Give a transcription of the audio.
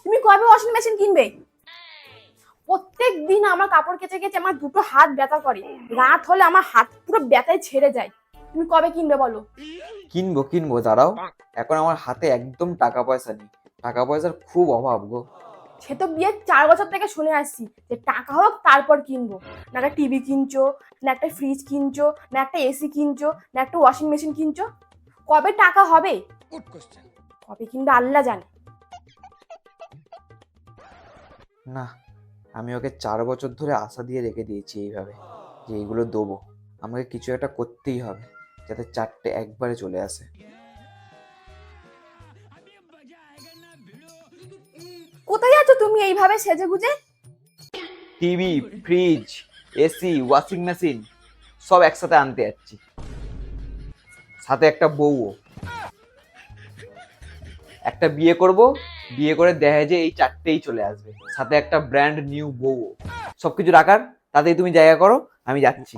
তুমি কবে washing machine কিনবে? প্রত্যেক দিন আমার কাপড় কেচে কেচে আমার দুটো হাত ব্যথা করে। রাত হলে আমার হাত পুরো ব্যথায় ছেড়ে যায়। তুমি কবে কিনবে বলো? কিনবো কিনবো, দাঁড়াও। এখন আমার হাতে একদম টাকা পয়সা নেই, টাকা পয়সার খুব অভাব গো। সে তো বিয়ের 4 বছর থেকে শুনে আসছি যে টাকা হোক তারপর কিনবো। না একটা টিভি কিনছো, না একটা ফ্রিজ কিনছো, না একটা এসি কিনছো, না একটা ওয়াশিং মেশিন কিনছো। কবে টাকা হবে? কবে কিনবে আল্লাহ জানে। না, আমি ওকে 4 বছর ধরে আশা দিয়ে রেখে দিয়েছি এইভাবে, যে এইগুলো দেবো। আমাকে কিছু একটা করতেই হবে যাতে চারটে একবারে চলে আসে। কোথায় আছো তুমি এইভাবে সেজে গুজে? TV, fridge, AC, washing machine সব একসাথে আনতে যাচ্ছি, সাথে একটা বউও। একটা বিয়ে করব, বিয়ে করে দেখা যায় এই চারটেই চলে আসবে, সাথে একটা ব্র্যান্ড নিউ বউও। সবকিছু রাখার, তাতেই তুমি জায়গা করো, আমি যাচ্ছি।